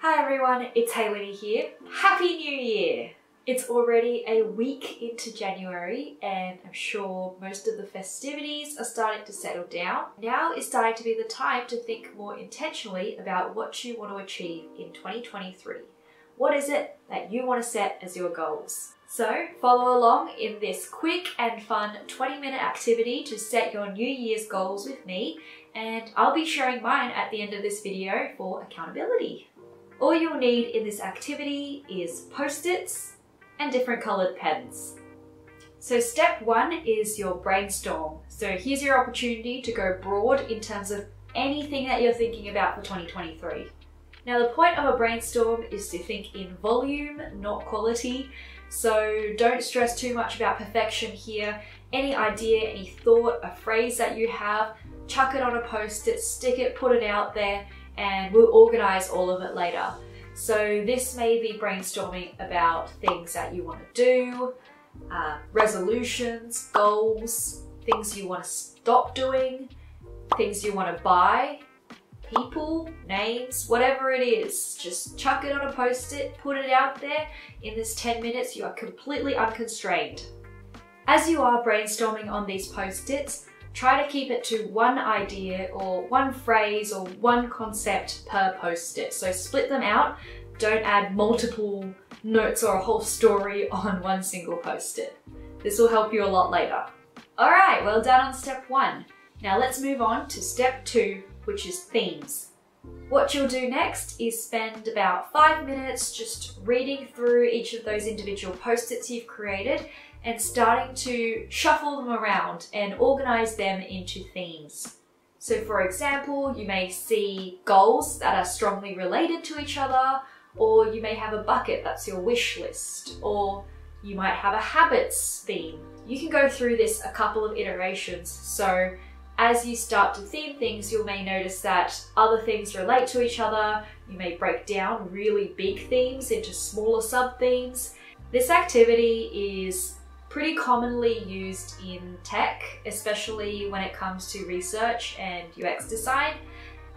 Hi everyone, it's Hayley here. Happy New Year! It's already a week into January and I'm sure most of the festivities are starting to settle down. Now is starting to be the time to think more intentionally about what you want to achieve in 2023. What is it that you want to set as your goals? So follow along in this quick and fun 20-minute activity to set your New Year's goals with me, and I'll be sharing mine at the end of this video for accountability. All you'll need in this activity is post-its and different coloured pens. So step one is your brainstorm. So here's your opportunity to go broad in terms of anything that you're thinking about for 2023. Now the point of a brainstorm is to think in volume, not quality. So don't stress too much about perfection here. Any idea, any thought, a phrase that you have, chuck it on a post-it, stick it, put it out there, and we'll organize all of it later. So this may be brainstorming about things that you want to do, resolutions, goals, things you want to stop doing, things you want to buy, people, names, whatever it is. Just chuck it on a post-it, put it out there. In this 10 minutes, you are completely unconstrained. As you are brainstorming on these post-its, try to keep it to one idea or one phrase or one concept per post-it. So split them out. Don't add multiple notes or a whole story on one single post-it. This will help you a lot later. All right, well done on step one. Now let's move on to step two, which is themes. What you'll do next is spend about 5 minutes just reading through each of those individual post-its you've created and starting to shuffle them around and organize them into themes. So for example, you may see goals that are strongly related to each other, or you may have a bucket that's your wish list, or you might have a habits theme. You can go through this a couple of iterations. So as you start to theme things, you may notice that other things relate to each other. You may break down really big themes into smaller sub-themes. This activity is pretty commonly used in tech, especially when it comes to research and UX design.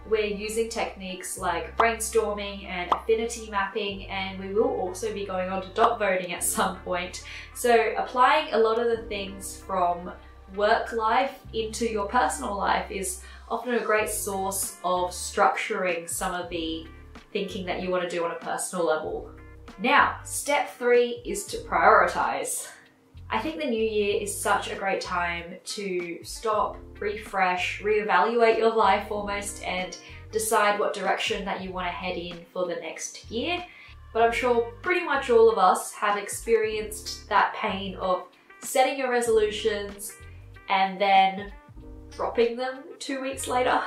We're using techniques like brainstorming and affinity mapping, and we will also be going on to dot voting at some point. So applying a lot of the things from work life into your personal life is often a great source of structuring some of the thinking that you want to do on a personal level. Now, step three is to prioritize. I think the new year is such a great time to stop, refresh, reevaluate your life almost, and decide what direction that you want to head in for the next year. But I'm sure pretty much all of us have experienced that pain of setting your resolutions and then dropping them 2 weeks later.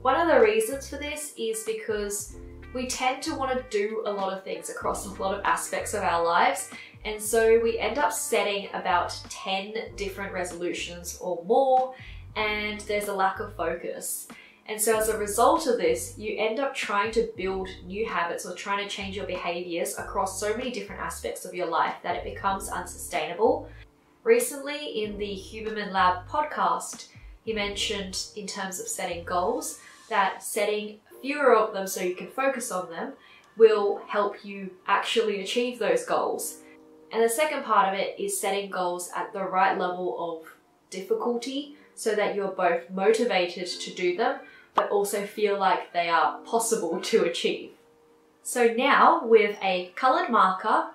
One of the reasons for this is because we tend to want to do a lot of things across a lot of aspects of our lives, and so we end up setting about 10 different resolutions or more, and there's a lack of focus. And so as a result of this, you end up trying to build new habits or trying to change your behaviors across so many different aspects of your life that it becomes unsustainable. Recently in the Huberman Lab podcast, he mentioned in terms of setting goals that setting fewer of them so you can focus on them will help you actually achieve those goals. And the second part of it is setting goals at the right level of difficulty so that you're both motivated to do them, but also feel like they are possible to achieve. So now with a coloured marker,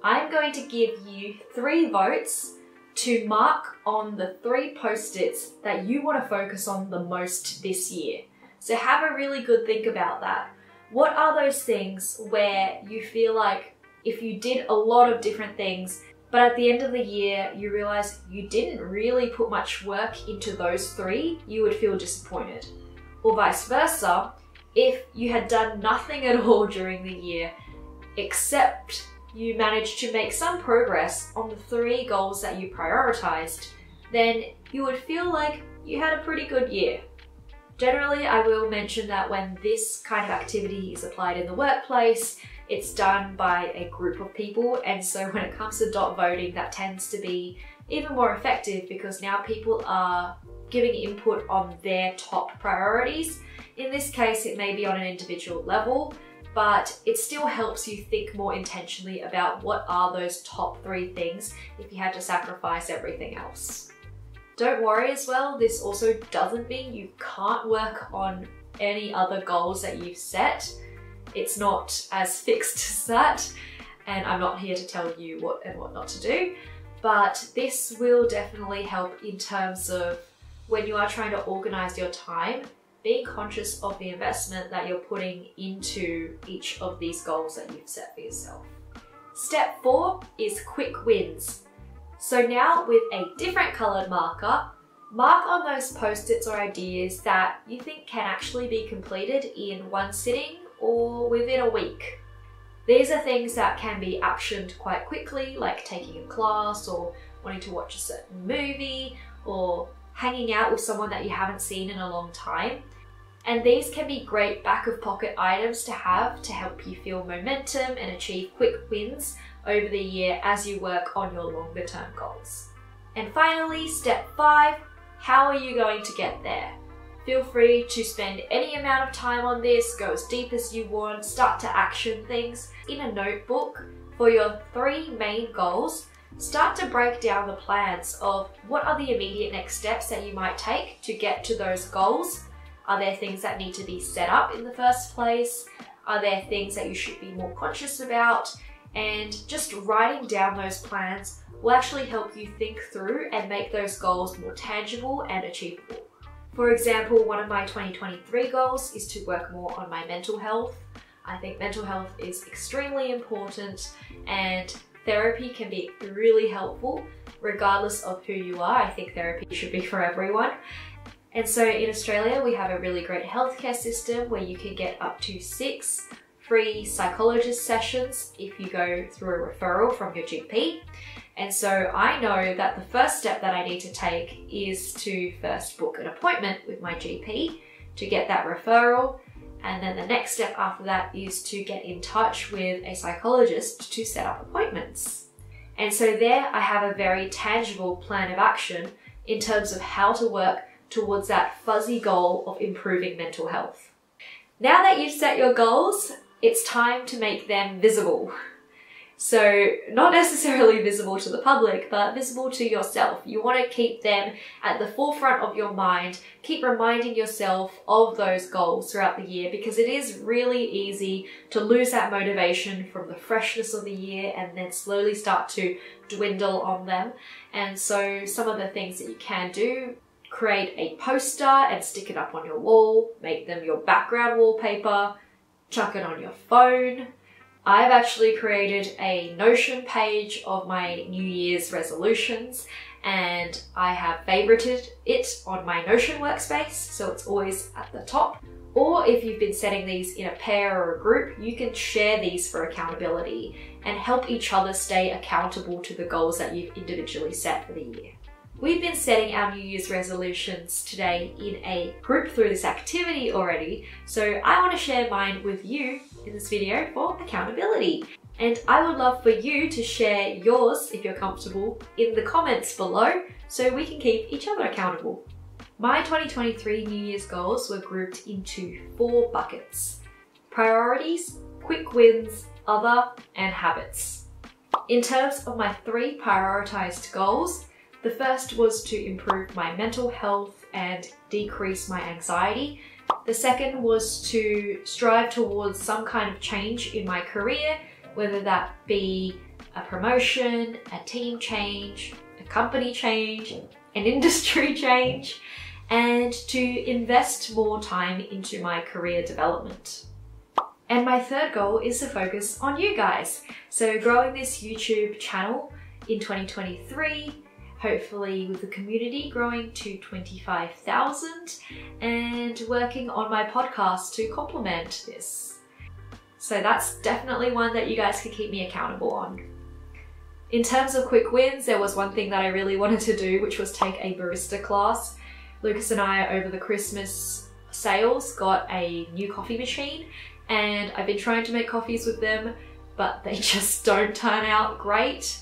I'm going to give you 3 votes to mark on the 3 post-its that you want to focus on the most this year. So have a really good think about that. What are those things where you feel like if you did a lot of different things, but at the end of the year, you realize you didn't really put much work into those 3, you would feel disappointed. Or vice versa, if you had done nothing at all during the year, except you managed to make some progress on the 3 goals that you prioritized, then you would feel like you had a pretty good year. Generally, I will mention that when this kind of activity is applied in the workplace, it's done by a group of people, and so when it comes to dot voting, that tends to be even more effective because now people are giving input on their top priorities. In this case, it may be on an individual level, but it still helps you think more intentionally about what are those top 3 things if you had to sacrifice everything else. Don't worry as well, this also doesn't mean you can't work on any other goals that you've set. It's not as fixed as that, and I'm not here to tell you what and what not to do, but this will definitely help in terms of when you are trying to organize your time, being conscious of the investment that you're putting into each of these goals that you've set for yourself. Step 4 is quick wins. So now with a different colored marker, mark on those post-its or ideas that you think can actually be completed in one sitting or within a week. These are things that can be actioned quite quickly, like taking a class or wanting to watch a certain movie or hanging out with someone that you haven't seen in a long time. And these can be great back of pocket items to have to help you feel momentum and achieve quick wins over the year as you work on your longer term goals. And finally, step 5, how are you going to get there? Feel free to spend any amount of time on this, go as deep as you want, start to action things. In a notebook for your 3 main goals, start to break down the plans of what are the immediate next steps that you might take to get to those goals. Are there things that need to be set up in the first place? Are there things that you should be more conscious about? And just writing down those plans will actually help you think through and make those goals more tangible and achievable. For example, one of my 2023 goals is to work more on my mental health. I think mental health is extremely important and therapy can be really helpful regardless of who you are. I think therapy should be for everyone. And so in Australia, we have a really great healthcare system where you can get up to 6 free psychologist sessions if you go through a referral from your GP. And so I know that the first step that I need to take is to first book an appointment with my GP to get that referral. And then the next step after that is to get in touch with a psychologist to set up appointments. And so there I have a very tangible plan of action in terms of how to work towards that fuzzy goal of improving mental health. Now that you've set your goals, it's time to make them visible. So not necessarily visible to the public, but visible to yourself. You want to keep them at the forefront of your mind. Keep reminding yourself of those goals throughout the year because it is really easy to lose that motivation from the freshness of the year and then slowly start to dwindle on them. And so some of the things that you can do, create a poster and stick it up on your wall, make them your background wallpaper, chuck it on your phone. I've actually created a Notion page of my New Year's resolutions and I have favorited it on my Notion workspace, so it's always at the top. Or if you've been setting these in a pair or a group, you can share these for accountability and help each other stay accountable to the goals that you've individually set for the year. We've been setting our New Year's resolutions today in a group through this activity already, so I want to share mine with you in this video for accountability. And I would love for you to share yours, if you're comfortable, in the comments below so we can keep each other accountable. My 2023 New Year's goals were grouped into 4 buckets: priorities, quick wins, other, and habits. In terms of my 3 prioritized goals, the first was to improve my mental health and decrease my anxiety. The second was to strive towards some kind of change in my career, whether that be a promotion, a team change, a company change, an industry change, and to invest more time into my career development. And my third goal is to focus on you guys. So growing this YouTube channel in 2023, hopefully with the community growing to 25,000 and working on my podcast to complement this. So that's definitely one that you guys can keep me accountable on. In terms of quick wins, there was one thing that I really wanted to do, which was take a barista class. Lucas and I, over the Christmas sales, got a new coffee machine and I've been trying to make coffees with them, but they just don't turn out great.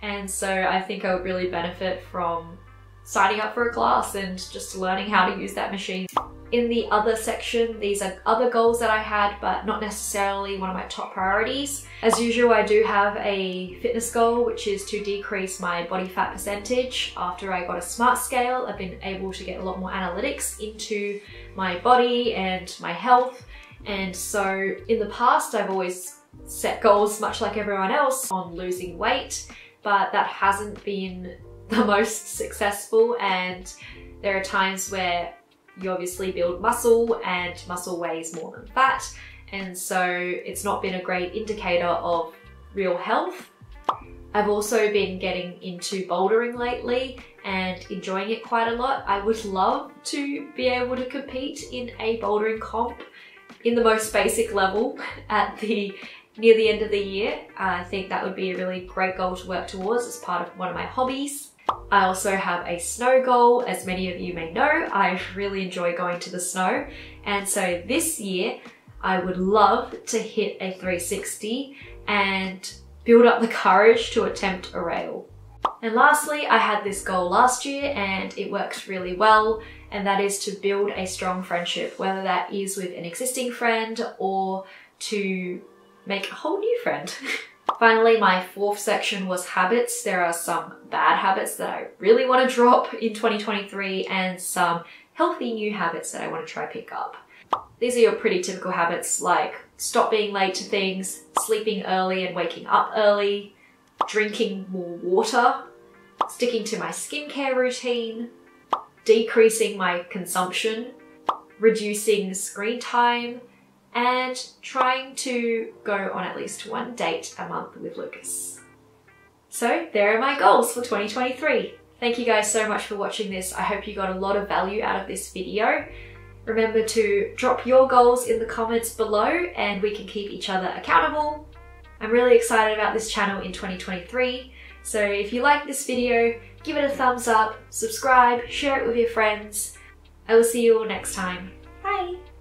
And so I think I would really benefit from signing up for a class and just learning how to use that machine. in the other section, these are other goals that I had, but not necessarily one of my top priorities. As usual, I do have a fitness goal, which is to decrease my body fat percentage. After I got a smart scale, I've been able to get a lot more analytics into my body and my health. And so in the past, I've always set goals much like everyone else on losing weight, but that hasn't been the most successful. And there are times where you obviously build muscle and muscle weighs more than fat. And so it's not been a great indicator of real health. I've also been getting into bouldering lately and enjoying it quite a lot. I would love to be able to compete in a bouldering comp in the most basic level near the end of the year. I think that would be a really great goal to work towards as part of one of my hobbies. I also have a snow goal. As many of you may know, I really enjoy going to the snow. And so this year, I would love to hit a 360 and build up the courage to attempt a rail. And lastly, I had this goal last year and it worked really well, and that is to build a strong friendship, whether that is with an existing friend or to make a whole new friend. Finally, my fourth section was habits. There are some bad habits that I really want to drop in 2023 and some healthy new habits that I want to try pick up. These are your pretty typical habits like stop being late to things, sleeping early and waking up early, drinking more water, sticking to my skincare routine, decreasing my consumption, reducing screen time, and trying to go on at least one date a month with Lucas. So there are my goals for 2023. Thank you guys so much for watching this. I hope you got a lot of value out of this video. Remember to drop your goals in the comments below and we can keep each other accountable. I'm really excited about this channel in 2023. So if you like this video, give it a thumbs up, subscribe, share it with your friends. I will see you all next time. Bye!